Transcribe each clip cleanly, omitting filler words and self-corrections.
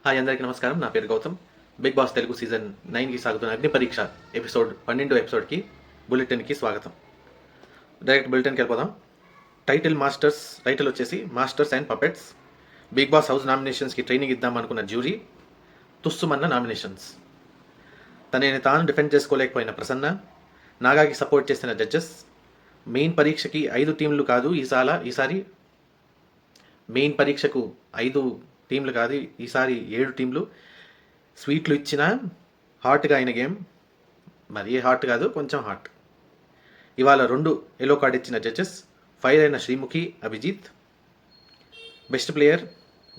Hi అందరికీ నమస్కారం. నా పేరు Gautam. Bigg Boss Telugu season 9కి సాగుతున్న అగ్ని పరీక్ష ఎపిసోడ్ 12 ఎపిసోడ్కి బులెటిన్కి స్వాగతం. డైరెక్ట్ బులెటిన్కి వెళ్ళిపోదాం. టైటిల్ వచ్చేసి masters and puppets. Bigg Boss house నామినేషన్స్కి ట్రైనింగ్ ఇద్దాం అనుకున్న జ్యూరీ తుస్సుమన్న నామినేషన్స్. తనని తాను డిఫెండ్ చేసుకోలేకపోయిన ప్రసన్న, నాగాకి సపోర్ట్ చేసిన జడ్జెస్. మెయిన్ పరీక్షకి 5 టీంలు కాదు ఈసారి మెయిన్ పరీక్షకు 5 టీంలు కాదు ఈసారి 7 టీంలు. స్వీట్లు ఇచ్చిన హాట్గా అయిన గేమ్, మరీ హాట్ కాదు, కొంచెం హాట్. ఇవాళ 2 ఎల్లో కార్డ్ ఇచ్చిన జడ్జెస్. ఫైర్ అయిన Sreemukhi, Abhijeet. Best player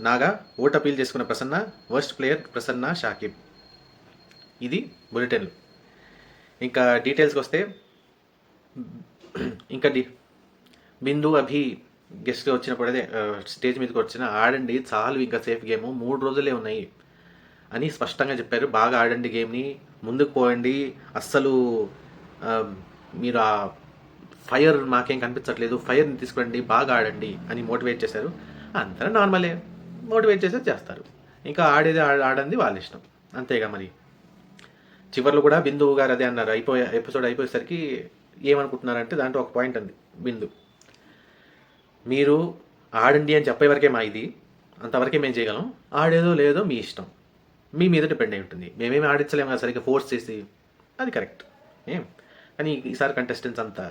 Naga, vote appeal చేసుకున్న ప్రసన్న. Worst player Prasanna, Shakib. ఇది బులెటిన్లు. ఇంకా డీటెయిల్స్కి వస్తే ఇంకా బిందు అభి గెస్ట్గా వచ్చినప్పుడు అదే స్టేజ్ మీదకి వచ్చిన ఆడండి చాలు, ఇంకా సేఫ్ గేమ్ 3 రోజులే ఉన్నాయి అని స్పష్టంగా చెప్పారు. బాగా ఆడండి గేమ్ని, ముందుకు పోయండి, అస్సలు మీరు ఆ ఫైర్ మాకేం కనిపించట్లేదు, ఫైర్ని తీసుకురండి, బాగా ఆడండి అని మోటివేట్ చేశారు. అందరూ నార్మలే, మోటివేట్ చేస్తారు. ఇంకా ఆడేది ఆడంది వాళ్ళ ఇష్టం, అంతేగా. మరి చివరిలో కూడా బిందు గారు అదే అన్నారు. ఎపిసోడ్ అయిపోయేసరికి ఏమనుకుంటున్నారంటే దాంట్లో ఒక పాయింట్ అంది బిందు, మీరు ఆడండి అని చెప్పే వరకే మా ఇది, అంతవరకే మేము చేయగలం, ఆడేదో లేదో మీ ఇష్టం, మీ మీద డిపెండ్ అయి ఉంటుంది, మేమేమి ఆడించలేము కదా సరిగ్గా ఫోర్స్ చేసి. అది కరెక్ట్ కానీ ఈసారి కంటెస్టెంట్స్ అంతా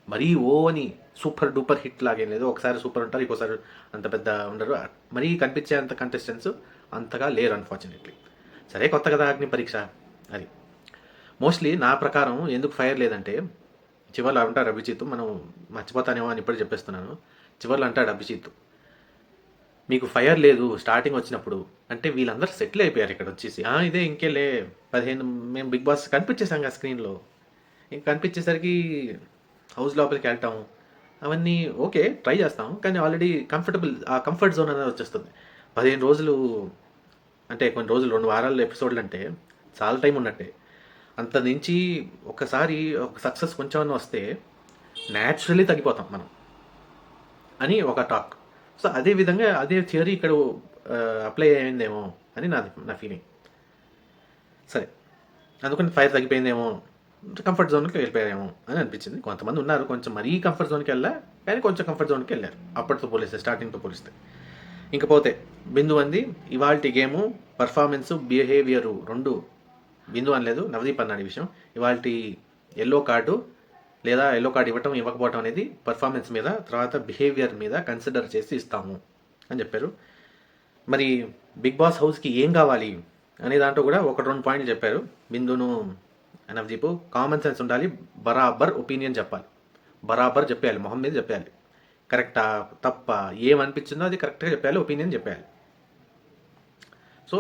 మరీ అని సూపర్ డూపర్ హిట్ లాగేం లేదు. ఒకసారి సూపర్ ఉంటారు, ఇంకోసారి అంత పెద్ద ఉండరు. మరీ కనిపించే అంత కంటెస్టెంట్స్ అంతగా లేరు అన్ఫార్చునేట్లీ. సరే, కొత్త కదా అగ్ని పరీక్ష. అది మోస్ట్లీ నా ప్రకారం ఎందుకు ఫైర్ లేదంటే, చివరిలో అంటారు అభిజిత్, మనం మర్చిపోతానేమో అని ఇప్పుడే చెప్పేస్తున్నాను. చివరిలో అంటాడు అభిజిత్, మీకు ఫైర్ లేదు స్టార్టింగ్ వచ్చినప్పుడు అంటే వీళ్ళందరూ సెటిల్ అయిపోయారు ఇక్కడ వచ్చేసి. ఇదే ఇంకేలే 15 మేము బిగ్ బాస్ కనిపించేసాం కదా స్క్రీన్లో. ఇంక కనిపించేసరికి హౌస్ లోపలికి వెళ్ళటం అవన్నీ ఓకే, ట్రై చేస్తాం, కానీ ఆల్రెడీ ఆ కంఫర్ట్ జోన్ అనేది వచ్చేస్తుంది. 15 రోజులు అంటే కొన్ని రోజులు 2 వారాల ఎపిసోడ్లు అంటే చాలా టైం ఉన్నట్టే. అంత నుంచి ఒకసారి ఒక సక్సెస్ కొంచెం వస్తే న్యాచురల్లీ తగ్గిపోతాం మనం అని ఒక టాక్. సో అదే విధంగా అదే థియరీ ఇక్కడ అప్లై అయిందేమో అని నా ఫీలింగ్. సరే, అందుకని ఫైర్ తగ్గిపోయిందేమో, కంఫర్ట్ జోన్కి వెళ్ళిపోయారేమో అని అనిపించింది. కొంతమంది ఉన్నారు కొంచెం మరీ కంఫర్ట్ జోన్కి కానీ కొంచెం కంఫర్ట్ జోన్కి వెళ్ళారు అప్పటితో పోలిస్తే, స్టార్టింగ్తో పోలిస్తే. ఇంకపోతే బిందు అంది, ఇవాళ గేము పర్ఫార్మెన్స్ బిహేవియరు 2. బిందు అనలేదు, నవదీప్ అన్నాడు ఈ విషయం. ఇవాళ ఎల్లో కార్డు లేదా ఎల్లో కార్డు ఇవ్వకపోవటం అనేది పర్ఫార్మెన్స్ మీద, తర్వాత బిహేవియర్ మీద కన్సిడర్ చేసి ఇస్తాము అని చెప్పారు. మరి బిగ్ బాస్ హౌస్కి ఏం కావాలి అనే దాంట్లో కూడా 1-2 పాయింట్లు చెప్పారు బిందును నవదీప్. కామన్ సెన్స్ ఉండాలి, బరాబర్ ఒపీనియన్ చెప్పాలి, బరాబర్ చెప్పేయాలి, మొహం మీద చెప్పేయాలి. కరెక్టా తప్ప ఏమనిపించిందో అది కరెక్ట్గా చెప్పేయాలి, ఒపీనియన్ చెప్పేయాలి. సో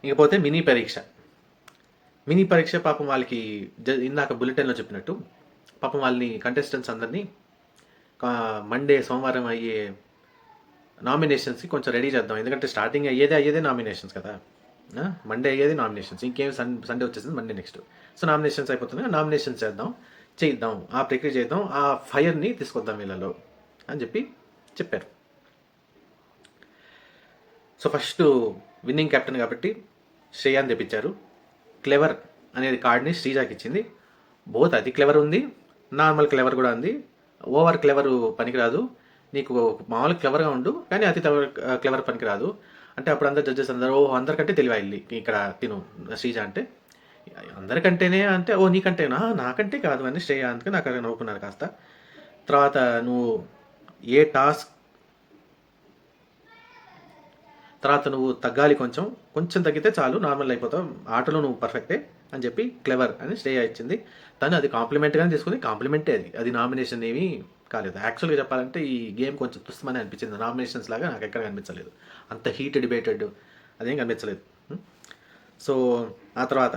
ఇకపోతే మినీ పరీక్ష పాపం వాళ్ళకి ఇందాక బులెటిన్లో చెప్పినట్టు పాపం వాళ్ళని కంటెస్టెంట్స్ అందరినీ మండే సోమవారం అయ్యే నామినేషన్స్కి కొంచెం రెడీ చేద్దాం. ఎందుకంటే స్టార్టింగ్ అయ్యేదే నామినేషన్స్ కదా, మండే అయ్యేది నామినేషన్స్, ఇంకేం సండే వచ్చేసింది మండే నెక్స్ట్. సో నామినేషన్స్ అయిపోతుంది, నామినేషన్స్ చేద్దాం, ఆ ప్రక్రియ చేద్దాం, ఆ ఫైర్ని తీసుకొద్దాం వీళ్ళలో అని చెప్పారు. సో ఫస్ట్ విన్నింగ్ కెప్టెన్ కాబట్టి శ్రేయాన్ని తెప్పించారు. క్లెవర్ అనేది కార్డ్ని శ్రీజాకి ఇచ్చింది. బోత్ అతి క్లెవర్ ఉంది, నార్మల్ క్లెవర్ కూడా ఉంది. ఓవర్ క్లెవర్ పనికిరాదు, నీకు మామూలు క్లెవర్గా ఉండు కానీ అతి క్లెవర్ పనికిరాదు అంటే అప్పుడు అందరు జడ్జెస్ అందరికంటే తెలివాయి ఇక్కడ తిను శ్రీజ అంటే. అందరికంటేనే అంటే నీకంటేనా, నాకంటే కాదు అని శ్రేయ, అందుకే నాకు నవ్వుకున్నారు కాస్త. తర్వాత నువ్వు తర్వాత నువ్వు తగ్గాలి, కొంచెం తగ్గితే చాలు, నార్మల్ అయిపోతావు, ఆటలో నువ్వు పర్ఫెక్టే అని చెప్పి క్లెవర్ అని శ్రేయ ఇచ్చింది. తను అది కాంప్లిమెంట్గానే తీసుకుంది, కాంప్లిమెంటే అది నామినేషన్ ఏమీ కాలేదు. యాక్చువల్గా చెప్పాలంటే ఈ గేమ్ కొంచెం తుస్తమని అనిపించింది, నామినేషన్స్ లాగా నాకు ఎక్కడ కనిపించలేదు, అంత హీట్ డిబేటెడ్ అదేం కనిపించలేదు. సో ఆ తర్వాత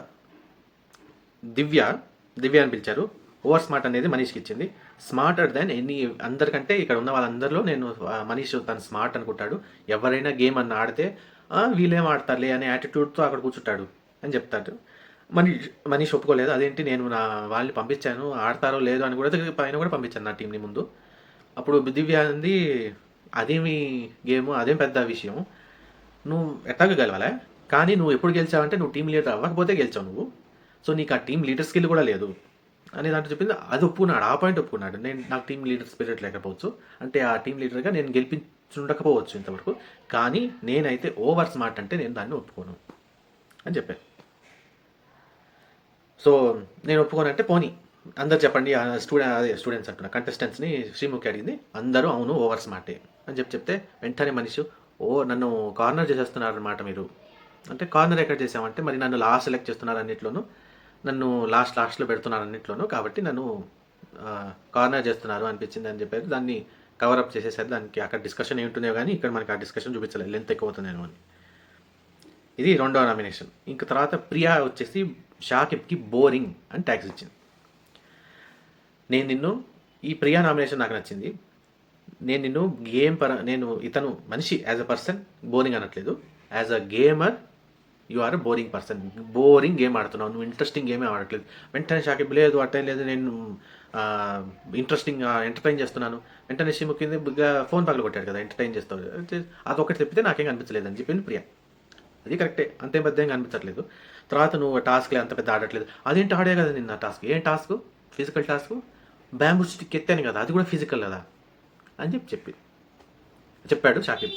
దివ్య అని పిలిచారు. ఓవర్ స్మార్ట్ అనేది మనీష్కి ఇచ్చింది. స్మార్టర్ దెన్ అందరికంటే ఇక్కడ ఉన్న వాళ్ళందరిలో నేను మనీష్ తను స్మార్ట్ అనుకుంటాడు. ఎవరైనా గేమ్ అన్న ఆడితే వీళ్ళేం ఆడతారులే అనే యాటిట్యూడ్తో అక్కడ కూర్చుంటాడు అని చెప్తాడు. మనీష్ ఒప్పుకోలేదు. అదేంటి, నేను నా వాళ్ళని పంపించాను, ఆడతారో లేదో అని కూడా పైన కూడా పంపించాను నా టీంని ముందు. అప్పుడు దివ్య అంది, అదేమి గేమ్, అదేం పెద్ద విషయం, నువ్వు ఎట్లాగ గెలవాలా, కానీ నువ్వు ఎప్పుడు గెలిచావంటే నువ్వు టీం లీడర్ అవ్వకపోతే గెలిచావు నువ్వు. సో నీకు ఆ టీం లీడర్ స్కిల్ కూడా లేదు అని దాంట్లో చెప్పింది. అది ఒప్పుకున్నాడు, ఆ పాయింట్ ఒప్పుకున్నాడు. నాకు టీం లీడర్ స్పిరిట్ లేకపోవచ్చు, అంటే ఆ టీం లీడర్గా నేను గెలిపించుండకపోవచ్చు ఇంతవరకు, కానీ నేనైతే ఓవర్ స్మార్ట్ అంటే నేను దాన్ని ఒప్పుకోను అని చెప్పాను. సో నేను ఒప్పుకోనంటే పోనీ అందరు చెప్పండి, స్టూడెంట్స్ అంటున్నా కంటెస్టెంట్స్ని శ్రీముఖి అడిగింది. అందరూ అవును ఓవర్ స్మార్టే అని చెప్తే వెంటనే మనిషి నన్ను కార్నర్ చేసేస్తున్నారు అనమాట మీరు. అంటే కార్నర్ ఎక్కడ చేసామంటే మరి నన్ను లాస్ట్ సెలెక్ట్ చేస్తున్నారు అన్నిట్లోనూ, నన్ను లాస్ట్లో పెడుతున్నారు అన్నిట్లోనూ, కాబట్టి నన్ను కార్నర్ చేస్తున్నారు అనిపించింది అని చెప్పారు. దాన్ని కవరప్ చేసేసారు. దానికి అక్కడ డిస్కషన్ ఏముంటుందో కానీ ఇక్కడ మనకి ఆ డిస్కషన్ చూపించలేదు, లెంత్ ఎక్కువ అవుతుందేమో అని. ఇది రెండవ నామినేషన్. ఇంక తర్వాత ప్రియా వచ్చేసి షాకిబ్కి బోరింగ్ అని ట్యాక్స్ ఇచ్చింది. ఈ ప్రియా నామినేషన్ నాకు నచ్చింది. నేను ఇతను మనిషి యాజ్ అ పర్సన్ బోరింగ్ అనట్లేదు, as a gamer you are boring person. Boring game ఆడుతున్నావు నువ్వు, ఇంట్రెస్టింగ్ గేమే ఆడట్లేదు. వెంటనే షాకిబ్ లేదు అట్టేం లేదు, నేను ఇంట్రెస్టింగ్ ఎంటర్టైన్ చేస్తున్నాను. వెంటనే శ్రీముఖి ఫోన్ పగల కొట్టాడు కదా, ఎంటర్టైన్ చేస్తావు, అదొకటి చెప్తే నాకేం అనిపించలేదు అని చెప్పింది ప్రియా. అది కరెక్టే, అంతే పెద్దగా అనిపించట్లేదు. తర్వాత నువ్వు టాస్క్లే అంత పెద్ద ఆడట్లేదు. అదేంటి ఆడే కదా నిన్న టాస్క్, ఏం task, physical task, bamboo stick ఎత్తాను కదా అది కూడా ఫిజికల్ కదా అని చెప్పాడు షాకిబ్.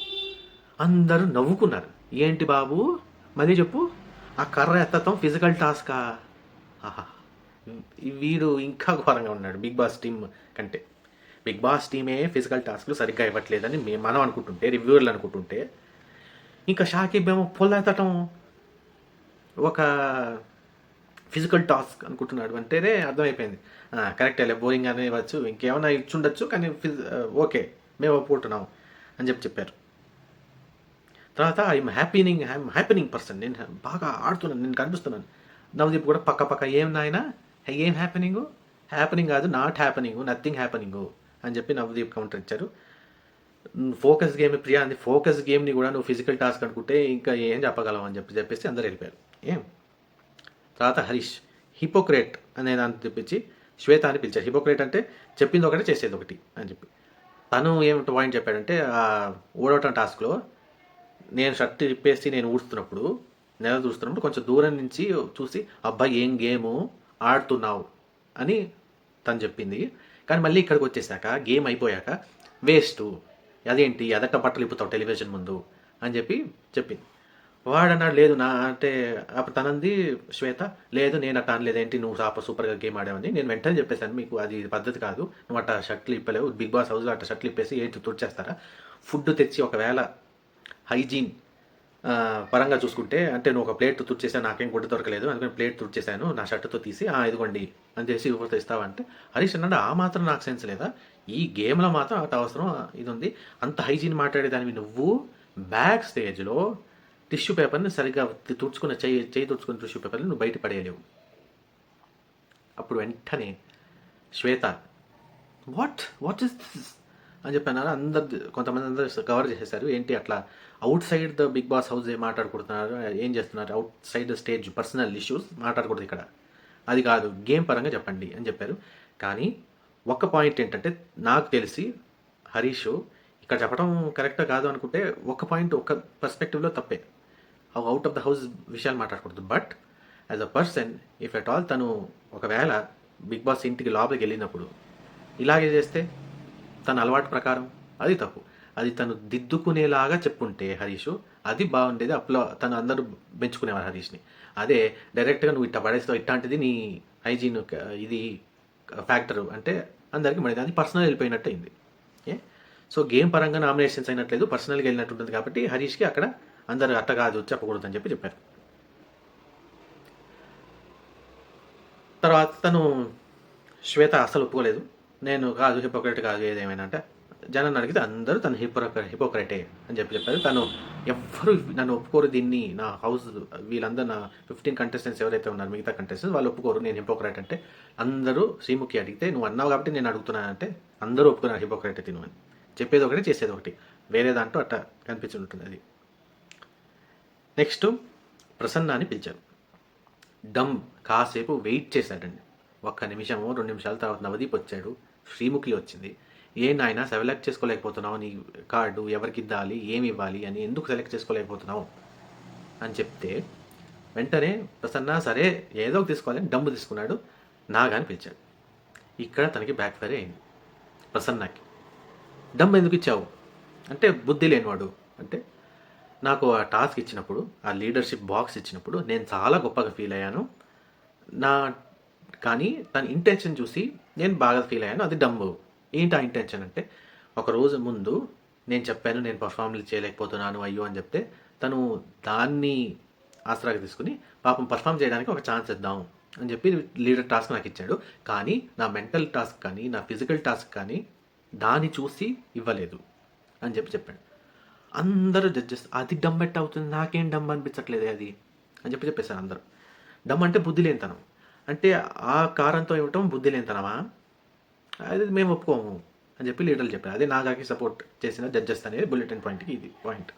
అందరూ నవ్వుకున్నారు. ఏంటి బాబు మళ్ళీ చెప్పు, ఆ కర్ర ఎత్తతం ఫిజికల్ టాస్కా? ఆహా, వీడు ఇంకా ఘోరంగా ఉన్నాడు బిగ్ బాస్ టీం కంటే. బిగ్ బాస్ టీమే ఫిజికల్ టాస్క్లు సరిగ్గా ఇవ్వట్లేదని మనం అనుకుంటుంటే, రివ్యూవర్లు అనుకుంటుంటే, ఇంకా షాకిబ్ ఏమో పొల్లెత్తటం ఒక ఫిజికల్ టాస్క్ అనుకుంటున్నాడు అంటేనే అర్థమైపోయింది. కరెక్టే, బోరింగ్ అని ఇవ్వచ్చు, ఇంకేమైనా ఇచ్చుండొచ్చు, కానీ ఓకే మేము ఒప్పుకుంటున్నాం అని చెప్పారు. తర్వాత ఐఎమ్ హ్యాపెనింగ్ పర్సన్, నేను బాగా ఆడుతున్నాను, నేను కనిపిస్తున్నాను. నవదీప్ కూడా పక్క ఏం నాయనా, ఏం హ్యాపెనింగ్ కాదు, నాట్ హ్యాపెనింగ్, నథింగ్ హ్యాపెనింగ్ అని చెప్పి నవదీప్ కౌంటర్ ఇచ్చారు. ఫోకస్ గేమ్ ప్రియా అంది, ఫోకస్ గేమ్ని కూడా నువ్వు ఫిజికల్ టాస్క్ అనుకుంటే ఇంకా ఏం చెప్పగలవు అని చెప్పేసి అందరు వెళ్ళిపోయారు. తర్వాత హరీష్ హిపోక్రేట్ అనే దాన్ని తెప్పించి శ్వేత అని పిలిచారు. హిపోక్రేట్ అంటే చెప్పింది ఒకటి చేసేది ఒకటి అని చెప్పి. తను ఏమిటి పాయింట్ చెప్పాడంటే, ఆ ఓడవటం టాస్క్లో నేను షర్ట్ తిప్పేసి నేను ఊడుస్తున్నప్పుడు, నెల చూస్తున్నప్పుడు కొంచెం దూరం నుంచి చూసి అబ్బాయి ఏం గేము ఆడుతున్నావు అని తను చెప్పింది. కానీ మళ్ళీ ఇక్కడికి వచ్చేసాక గేమ్ అయిపోయాక వేస్ట్, అదేంటి అదట్ట బట్టలు ఇప్పుతావు టెలివిజన్ ముందు అని చెప్పింది. వాడన్నాడు లేదు అంటే అప్పుడు తనంది శ్వేత, లేదు నేను అట్ట అనలేదేంటి, నువ్వు సూపర్గా గేమ్ ఆడావని. నేను వెంటనే చెప్పేశాను, మీకు అది పద్ధతి కాదు, నువ్వు అట్ట షర్ట్లు ఇప్పలేవు, బిగ్ బాస్ హౌస్లో అట్ట షర్ట్లు ఇప్పేసి ఏంటి తుడిచేస్తారా? ఫుడ్ తెచ్చి ఒకవేళ హైజీన్ పరంగా చూసుకుంటే, అంటే నువ్వు ఒక ప్లేట్ తుడిచేసాను, నాకేం గుడ్డ దొరకలేదు, అందుకని ప్లేట్ తుడిచేసాను నా షర్టుతో తీసి ఇదిగోండి అని చేసి ఊరితో ఇస్తావంటే, హరీష్ అన్నాడు ఆ మాత్రం నాకు సెన్స్ లేదా, ఈ గేమ్లో మాత్రం అటు అవసరం ఇది ఉంది, అంత హైజీన్ మాట్లాడేదానివి నువ్వు బ్యాక్ స్టేజ్లో టిష్యూ పేపర్ని సరిగ్గా తుడుచుకున్న చేయి తుడుచుకున్న టిష్యూ పేపర్ని నువ్వు బయట పడేయలేవు. అప్పుడు వెంటనే శ్వేత వాట్ ఇస్ దిస్ అని చెప్పాను. కొంతమంది అందరు కవర్ చేసేసారు, ఏంటి అట్లా outside the Bigg Boss house మాట్లాడుకుంటున్నారు, ఏం చేస్తున్నారు, outside the stage personal issues మాట్లాడకూడదు ఇక్కడ, అది కాదు గేమ్ పరంగా చెప్పండి అని చెప్పారు. కానీ ఒక్క పాయింట్ ఏంటంటే, నాకు తెలిసి హరీష్ ఇక్కడ చెప్పడం కరెక్టా కాదు అనుకుంటే ఒక పాయింట్ ఒక పర్స్పెక్టివ్లో తప్పే, అవుట్ ఆఫ్ ద హౌస్ విషయాలు మాట్లాడకూడదు. But as a person if at all తను ఒకవేళ బిగ్ బాస్ ఇంటికి లోపలికి వెళ్ళినప్పుడు ఇలాగే చేస్తే తన అలవాటు ప్రకారం అది తప్పు, అది తను దిద్దుకునేలాగా చెప్పుంటే హరీష్ అది బాగుండేది, అప్పుడు తను అందరూ పెంచుకునేవారు హరీష్ని. అదే డైరెక్ట్గా నువ్వు ఇట్ట పడేస్తావు, ఇట్లాంటిది నీ హైజీన్ ఇది ఫ్యాక్టర్ అంటే అందరికీ మళ్ళీ అది పర్సనల్ వెళ్ళిపోయినట్టు అయింది. సో గేమ్ పరంగా నామినేషన్స్ అయినట్లేదు, పర్సనల్గా వెళ్ళినట్టు ఉంటుంది. కాబట్టి హరీష్కి అక్కడ అందరు అట్ట కాదు చెప్పకూడదు అని చెప్పారు. తర్వాత తను శ్వేత అస్సలు ఒప్పుకోలేదు, నేను కాదు హిపోక్రేట్ కాదు ఏదేమైనా అంటే. జనాన్ని అడిగితే అందరూ తను హిపోక్రేటే అని చెప్పారు. తను ఎవ్వరు నన్ను ఒప్పుకోరు, దీన్ని నా హౌస్ వీళ్ళందరూ నా 15 కంటెస్టెంట్స్ ఎవరైతే ఉన్నారు మిగతా కంటెస్టెంట్స్ వాళ్ళు ఒప్పుకోరు నేను హిపోక్రేట్ అంటే. అందరూ శ్రీముఖి అడిగితే నువ్వు అన్నావు కాబట్టి నేను అడుగుతున్నానంటే అందరూ ఒప్పుకున్నారు హిపోక్రేట్ తిను అని. చెప్పేది ఒకటి చేసేది ఒకటి, వేరే దాంట్లో అట్ట కనిపించి ఉంటుంది అది. నెక్స్ట్ ప్రసన్న అని పిలిచారు. కాసేపు వెయిట్ చేశాడండి, 1 నిమిషము 2 నిమిషాల తర్వాత నవదీప్ వచ్చాడు, శ్రీముఖి వచ్చింది. ఏ నాయన సెలెక్ట్ చేసుకోలేకపోతున్నావు, నీ కార్డు ఎవరికి ఇవ్వాలి, ఏమి ఇవ్వాలి అని ఎందుకు సెలెక్ట్ చేసుకోలేకపోతున్నావు అని చెప్తే వెంటనే ప్రసన్న సరే ఏదో ఒకటి తీసుకోవాలని డమ్ము తీసుకున్నాడు. నాగాని పిలిచాడు. ఇక్కడ తనకి బ్యాక్ ఫైర్ అయింది. ప్రసన్నకి డమ్ ఎందుకు ఇచ్చావు అంటే బుద్ధి లేనివాడు అంటే నాకు ఆ టాస్క్ ఇచ్చినప్పుడు, ఆ లీడర్షిప్ బాక్స్ ఇచ్చినప్పుడు నేను చాలా గొప్పగా ఫీల్ అయ్యాను. నా కానీ తన ఇంటెన్షన్ చూసి నేను బాగా ఫీల్ అయ్యాను. అది డమ్. ఏంటి ఆ ఇంటెన్షన్ అంటే ఒకరోజు ముందు నేను చెప్పాను నేను పర్ఫార్మెన్స్ చేయలేకపోతున్నాను అయ్యో అని చెప్తే తను దాన్ని ఆసరాగా తీసుకుని పాపం పర్ఫామ్ చేయడానికి ఒక ఛాన్స్ ఇద్దాం అని చెప్పి లీడర్ టాస్క్ నాకు ఇచ్చాడు. కానీ నా మెంటల్ టాస్క్ కానీ నా ఫిజికల్ టాస్క్ కానీ దాన్ని చూసి ఇవ్వలేదు అని చెప్పాడు. అందరూ జడ్జెస్ అది డమ్ ఎట్ అవుతుంది, నాకేం డమ్ అనిపించట్లేదు అది అని చెప్పేశారు అందరూ. డమ్ అంటే బుద్ధి లేనితనం అంటే ఆ కారంతో ఇవ్వటం బుద్ధి లేనితనమా, అది మేము ఒప్పుకోము అని చెప్పి లీడర్లు చెప్పారు. అదే నాగాకి సపోర్ట్ చేసిన జడ్జెస్ అనేది బుల్లెటిన్ పాయింట్కి ఇది పాయింట్.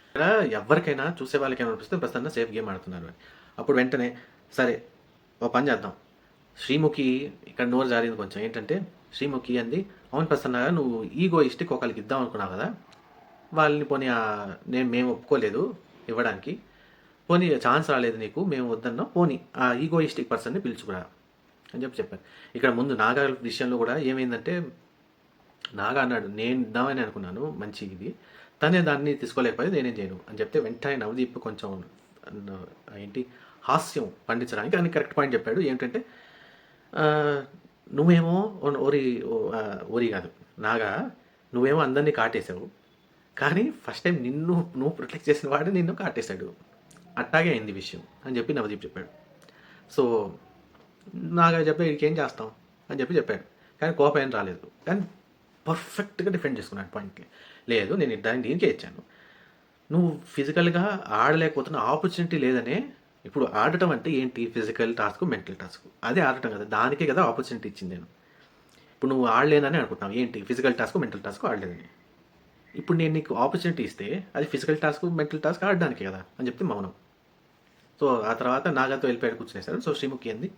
ఇక్కడ ఎవరికైనా చూసే వాళ్ళకైనా అనిపిస్తే ప్రస్తుతం సేఫ్ గేమ్ ఆడుతున్నారు అని. అప్పుడు వెంటనే సరే ఓ పని చేద్దాం, శ్రీముఖి ఇక్కడ నోరు జారింది కొంచెం. ఏంటంటే శ్రీముఖి అంది, అవును ప్రసన్న నువ్వు ఈగోయిస్టిక్ ఒకరికి ఇద్దాం అనుకున్నావు కదా, వాళ్ళని పోనీ మేము ఒప్పుకోలేదు ఇవ్వడానికి, పోనీ ఛాన్స్ రాలేదు నీకు, మేము వద్దన్నాం, పోనీ ఆ ఈగోయిస్టిక్ పర్సన్ని పిలుచుకురా అని చెప్పారు. ఇక్కడ ముందు నాగా విషయంలో కూడా ఏమైందంటే నాగా అన్నాడు నేను ఇద్దామని అనుకున్నాను మంచి ఇది, తనే దాన్ని తీసుకోలేకపోతే నేనేం చేయను అని చెప్తే వెంటనే నవదీప్ కొంచెం ఏంటి హాస్యం పండించడానికి అని కరెక్ట్ పాయింట్ చెప్పాడు. ఏంటంటే నువ్వేమో ఓరి కాదు నాగా, నువ్వేమో అందరినీ కాటేశావు, కానీ ఫస్ట్ టైం నువ్వు ప్రొటెక్ట్ చేసిన వాడు నిన్ను కాటేశాడు, అట్టాగే అయింది విషయం అని చెప్పి నవదీప్ చెప్పాడు. సో నాగా చెప్పే ఏం చేస్తాం అని చెప్పాడు. కానీ కోపం ఏం రాలేదు, కానీ పర్ఫెక్ట్గా డిఫెండ్ చేసుకున్నాడు పాయింట్కి. లేదు నేను దీనికే ఇచ్చాను, నువ్వు ఫిజికల్గా ఆడలేకపోతున్న ఆపర్చునిటీ లేదనే. ఇప్పుడు ఆడటం అంటే ఏంటి, ఫిజికల్ టాస్క్ మెంటల్ టాస్క్, అదే ఆడటం కదా, దానికే కదా ఆపర్చునిటీ ఇచ్చింది నేను. ఇప్పుడు నువ్వు ఆడలేనని అనుకుంటున్నావు, ఏంటి ఫిజికల్ టాస్క్ మెంటల్ టాస్క్ ఆడలేదని. ఇప్పుడు నేను నీకు ఆపర్చునిటీ ఇస్తే అది ఫిజికల్ టాస్క్ మెంటల్ టాస్క్ ఆడడానికి కదా అని చెప్తే మౌనం. సో ఆ తర్వాత నాగాతో వెళ్ళిపోయాడు కూర్చునేసాడు. సో శ్రీముఖి అంది,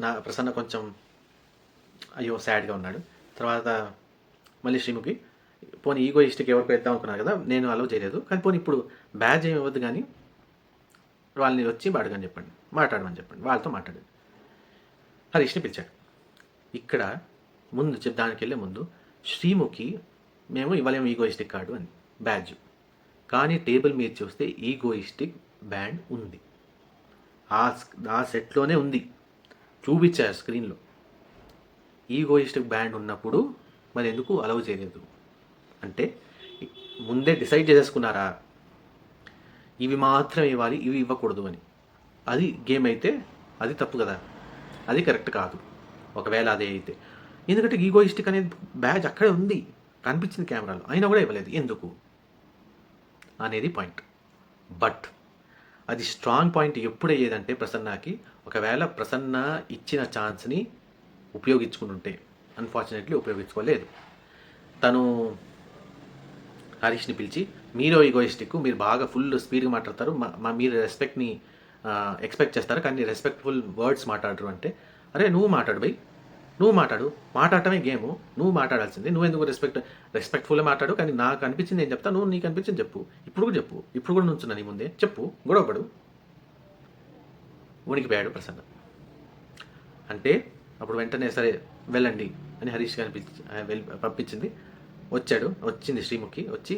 నా ప్రసన్న కొంచెం అయ్యో సాడ్గా ఉన్నాడు. తర్వాత మళ్ళీ శ్రీముఖి పోనీ ఈగోయిస్టిక్ ఎవరికి పెడతాం అనుకున్నారు కదా, నేను అలౌ చేయలేదు, కానీ పోనీ ఇప్పుడు బ్యాజ్ ఏమి ఇవ్వద్దు కానీ వాళ్ళని వచ్చి అడగని చెప్పండి, మాట్లాడమని చెప్పండి, వాళ్ళతో మాట్లాడండి. హరీష్ని పిలిచాడు. ఇక్కడ ముందు దానికి వెళ్ళే ముందు శ్రీముఖి మేము ఇవ్వలేము ఈగోయిస్టిక్ కార్డు అని బ్యాడ్జ్, కానీ టేబుల్ మీద చూస్తే ఈగోయిస్టిక్ బ్యాండ్ ఉంది, ఆ సెట్లోనే ఉంది, చూపించారు స్క్రీన్లో. ఈగోయిస్టిక్ బ్యాండ్ ఉన్నప్పుడు మరి ఎందుకు అలౌ చేయలేదు అంటే ముందే డిసైడ్ చేసేసుకున్నారా ఇవి మాత్రం ఇవ్వాలి ఇవి ఇవ్వకూడదు అని. అది గేమ్ అయితే అది తప్పు కదా, అది కరెక్ట్ కాదు ఒకవేళ అదే అయితే. ఎందుకంటే ఈగోయిస్టిక్ అనేది బ్యాజ్ అక్కడే ఉంది, కనిపించింది కెమెరాలో, అయినా కూడా ఇవ్వలేదు ఎందుకు అనేది పాయింట్. బట్ అది స్ట్రాంగ్ పాయింట్ ఎప్పుడు అయ్యేదంటే ప్రసన్నకి, ఒకవేళ ప్రసన్న ఇచ్చిన ఛాన్స్ని ఉపయోగించుకుంటుంటే. అన్ఫార్చునేట్లీ ఉపయోగించుకోలేదు. తను హరీష్ని పిలిచి మీరు ఈగోయిస్టిక్, మీరు బాగా ఫుల్ స్పీడ్గా మాట్లాడతారు, మీరు రెస్పెక్ట్ని ఎక్స్పెక్ట్ చేస్తారు కానీ రెస్పెక్ట్ఫుల్ వర్డ్స్ మాట్లాడరు అంటే, అరే నువ్వు మాట్లాడు బై, నువ్వు మాట్లాడటమే గేము, నువ్వు మాట్లాడాల్సింది, నువ్వు ఎందుకు రెస్పెక్ట్ఫుల్గా మాట్లాడు, కానీ నాకు అనిపించింది నేను చెప్తా, నువ్వు నీకు అనిపించింది చెప్పు, ఇప్పుడు కూడా నుంచున్నా నీ ముందే చెప్పు, గొడవపడు. ఉనికిపోయాడు ప్రసన్న. అంటే అప్పుడు వెంటనే సరే వెళ్ళండి అని హరీష్ గారిని పంపించింది. వచ్చింది శ్రీముఖి. వచ్చి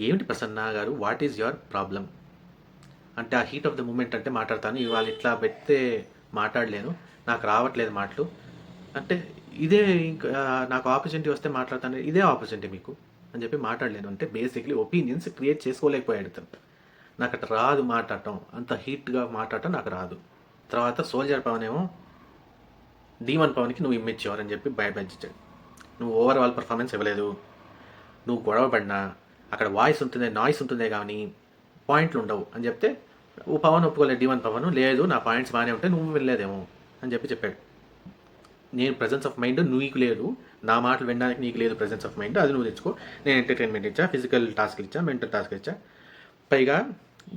ఏమిటి ప్రసన్న గారు, వాట్ ఈజ్ యువర్ ప్రాబ్లం అంటే, ఆ హీట్ ఆఫ్ ద మూమెంట్ అంటే మాట్లాడతాను, ఇవాళ ఇట్లా పెడితే మాట్లాడలేను, నాకు రావట్లేదు మాటలు అంటే, ఇదే ఇంకా నాకు ఆపర్చునిటీ వస్తే మాట్లాడతాను, ఇదే ఆపర్చునిటీ మీకు అని చెప్పి మాట్లాడలేను అంటే బేసిక్లీ ఒపీనియన్స్ క్రియేట్ చేసుకోలేకపోయాడు తను. నాకు అట్లా రాదు మాట్లాడటం, అంత హీట్గా మాట్లాడటం నాకు రాదు. తర్వాత సోల్జర్ పవన్ ఏమో డీమన్ పవన్కి నువ్వు ఇమ్మిచ్చావు అని చెప్పి భయపెంచాడు. నువ్వు ఓవరాల్ పర్ఫార్మెన్స్ ఇవ్వలేదు, నువ్వు గొడవ పడినా అక్కడ నాయిస్ ఉంటుందే కానీ పాయింట్లు ఉండవు అని చెప్తే పవన్ ఒప్పుకోలేదు. డీమన్ పవన్ లేదు నా పాయింట్స్ బాగానే ఉంటే నువ్వు వెళ్ళలేదేమో అని చెప్పాడు. నేను ప్రెజెన్స్ ఆఫ్ మైండ్ నీకు లేదు, నా మాటలు వినడానికి నీకు లేదు ప్రెజెన్స్ ఆఫ్ మైండ్, అది నువ్వు తెచ్చుకో. నేను ఎంటర్టైన్మెంట్ ఇచ్చా, ఫిజికల్ టాస్క్ ఇచ్చా, మెంటల్ టాస్క్ ఇచ్చా, పైగా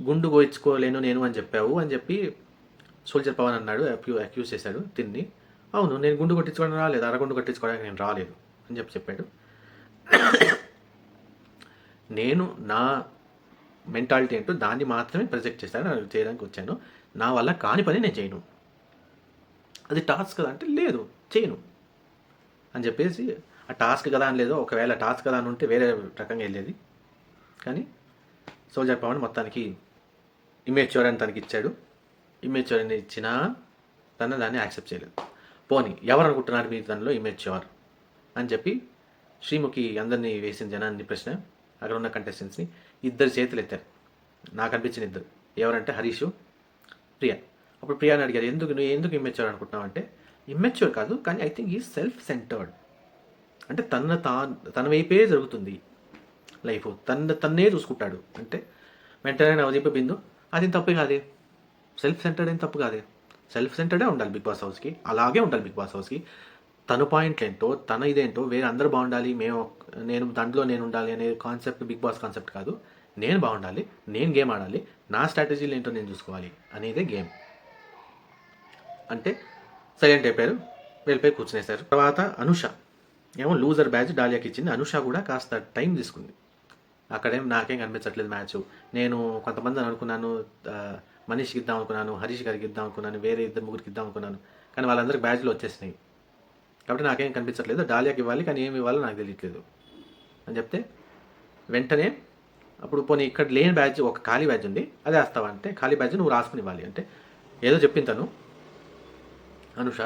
గుండు కోయించుకోలేను నేను అని చెప్పావు అని చెప్పి సోల్జర్ పవన్ అన్నాడు, అక్యూజ్ చేశాడు తిన్ని. అవును నేను గుండు కొట్టించుకోవడానికి రాలేదు, అరగుండు కొట్టించుకోవడానికి నేను రాలేదు అని చెప్పాడు. నేను నా మెంటాలిటీ ఏంటో దాన్ని మాత్రమే ప్రొజెక్ట్ చేశాను, చేయడానికి వచ్చాను. నా వల్ల కాని పని నేను చేయను. అది టాస్క్ కదా అంటే లేదు చేయను అని చెప్పేసి, ఆ టాస్క్ కదా అని లేదు, ఒకవేళ టాస్క్ కదా అని ఉంటే వేరే రకంగా వెళ్ళేది. కానీ సోల్జర్ పవన్ మొత్తానికి ఇమేచ్యూర్ అని తనకి ఇచ్చాడు. ఇమేచ్యూర్ అని ఇచ్చినా తను దాన్ని యాక్సెప్ట్ చేయలేదు. పోనీ ఎవరు అనుకుంటున్నారు మీరు దానిలో ఇమేచ్యూర్ అని చెప్పి శ్రీముఖి అందరినీ వేసిన జనాన్ని ప్రశ్న, అక్కడ ఉన్న కంటెస్టెంట్స్ని. ఇద్దరు చేతులు ఎత్తారు, నాకు అనిపించిన ఇద్దరు. ఎవరంటే హరీషు, ప్రియా. అప్పుడు ప్రియాని అడిగారు, నువ్వు ఎందుకు ఇమ్మెచ్యూర్ అనుకుంటున్నావు అంటే, ఇమ్మెచ్యూర్ కాదు కానీ I think is self centred. అంటే తన వైపే జరుగుతుంది లైఫ్, తన్నే చూసుకుంటాడు అంటే. వెంటనే నవదీప బిందు, అది తప్పే కాదే, సెల్ఫ్ సెంటర్డ్ ఏం తప్పు కాదే, సెల్ఫ్ సెంటర్డే ఉండాలి బిగ్ బాస్ హౌస్కి, అలాగే ఉండాలి బిగ్ బాస్ హౌస్కి. తన పాయింట్లు ఏంటో, తన ఇదేంటో, వేరే అందరూ బాగుండాలి, నేను దాంట్లో నేను ఉండాలి అనే కాన్సెప్ట్ బిగ్ బాస్ కాన్సెప్ట్ కాదు. నేను బాగుండాలి, నేను గేమ్ ఆడాలి, నా స్ట్రాటజీలు ఏంటో నేను చూసుకోవాలి అనేదే గేమ్ అంటే. సైలెంట్ అయిపోయారు, వెళ్ళిపోయి కూర్చునేశారు. తర్వాత అనుష ఏమో లూజర్ బ్యాచ్ డాలియాకి ఇచ్చింది. అనుష కూడా కాస్త టైం తీసుకుంది. అక్కడేం నాకేం కనిపించట్లేదు మ్యాచ్. నేను కొంతమంది అనుకున్నాను, మనీష్కి ఇద్దాం అనుకున్నాను, హరీష్ గారికి ఇద్దాం అనుకున్నాను, వేరే ఇద్దరు ముగ్గురికి ఇద్దాం అనుకున్నాను, కానీ వాళ్ళందరికీ బ్యాచ్లు వచ్చేసినాయి కాబట్టి నాకేం కనిపించట్లేదు. డాలియాకి ఇవ్వాలి కానీ ఏమి ఇవ్వాలో నాకు తెలియట్లేదు అని చెప్తే, వెంటనే అప్పుడు పోనీ ఇక్కడ లేని బ్యాచ్ ఒక ఖాళీ బ్యాచ్ ఉంది, అదే వేస్తావా అంటే, ఖాళీ బ్యాచ్ నువ్వు రాసుకుని ఇవ్వాలి అంటే ఏదో చెప్పింతాను అనుష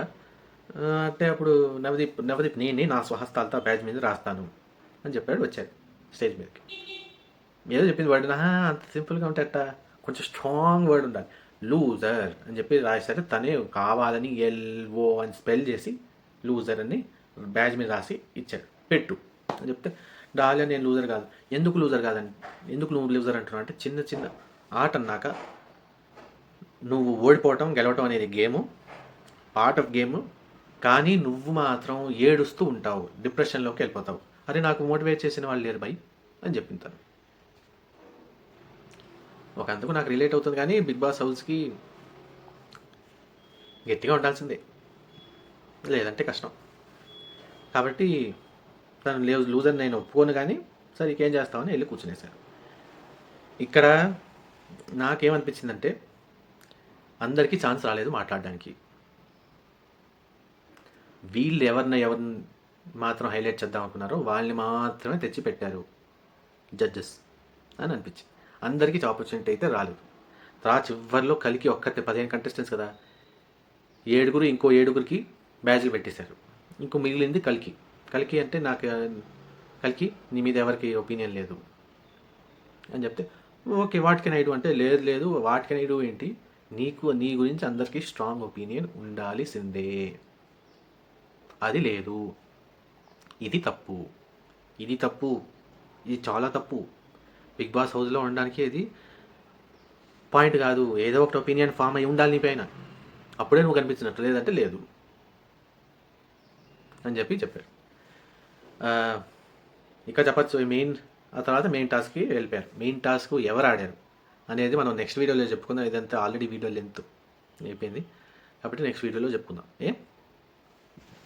అంటే. అప్పుడు నవదీప్ నేనే నా స్వహస్తాలతో బ్యాచ్ మీద రాస్తాను అని చెప్పాడు. వచ్చాడు స్టేజ్ మీదకి, ఏదో చెప్పింది వర్డ్, అంత సింపుల్గా ఉంటే కొంచెం స్ట్రాంగ్ వర్డ్ ఉండాలి. లూజర్ అని చెప్పి రాశారు. తనే కావాలని ఎల్ఓ అని స్పెల్ చేసి లూజర్ అని బ్యాచ్ మీద రాసి ఇచ్చాడు, పెట్టు అని చెప్తే, డాలియా నేను లూజర్ కాదు. ఎందుకు లూజర్ కాదని, ఎందుకు నువ్వు లూజర్ అంటున్నావు అంటే, చిన్న చిన్న ఆట అన్నాక నువ్వు ఓడిపోవటం గెలవటం అనేది గేము, పార్ట్ ఆఫ్ గేమ్. కానీ నువ్వు మాత్రం ఏడుస్తూ ఉంటావు, డిప్రెషన్లోకి వెళ్ళిపోతావు. అరే నాకు మోటివేట్ చేసిన వాళ్ళు లేరు బై అని చెప్పింది తను. ఒక అంతకు నాకు రిలేట్ అవుతుంది, కానీ బిగ్ బాస్ హౌస్కి గట్టిగా ఉండాల్సిందే, లేదంటే కష్టం. కాబట్టి తను లూజర్ నేను ఒప్పుకోను, కానీ సరే ఇంకేం చేస్తామని వెళ్ళి కూర్చునేశాను. ఇక్కడ నాకేమనిపించిందంటే, అందరికీ ఛాన్స్ రాలేదు మాట్లాడడానికి. వీళ్ళు ఎవరిని మాత్రం హైలైట్ చేద్దాం అనుకున్నారో వాళ్ళని మాత్రమే తెచ్చి పెట్టారు జడ్జెస్ అని అనిపించింది. అందరికీ ఆపర్చునిటీ అయితే రాలేదు. చివరిలో కలికి 15 కంటెస్టెంట్స్ కదా, 7 ఇంకో 7కి బ్యాచ్లు పెట్టేశారు. ఇంకో మిగిలింది కలికి అంటే నాకు కలికి నీ మీద ఎవరికి ఒపీనియన్ లేదు అని చెప్తే, okay what can I do అంటే, లేదు వాట్ కెన్ ఐ డూ ఏంటి, నీ గురించి అందరికీ స్ట్రాంగ్ ఒపీనియన్ ఉండాల్సిందే, అది లేదు, ఇది తప్పు, ఇది చాలా తప్పు. బిగ్ బాస్ హౌస్లో ఉండడానికి ఇది పాయింట్ కాదు. ఏదో ఒకటి ఒపీనియన్ ఫామ్ అయి ఉండాలి నీ పైన, అప్పుడే నువ్వు కనిపించినట్టు, లేదంటే లేదు అని చెప్పారు. ఇక చెప్పచ్చు ఆ తర్వాత మెయిన్ టాస్క్కి వెళ్ళిపోయారు. మెయిన్ టాస్క్ ఎవరు ఆడారు అనేది మనం నెక్స్ట్ వీడియోలో చెప్పుకుందాం. ఇదంతా ఆల్రెడీ వీడియో లెంత్ అయిపోయింది కాబట్టి నెక్స్ట్ వీడియోలో చెప్పుకుందాం.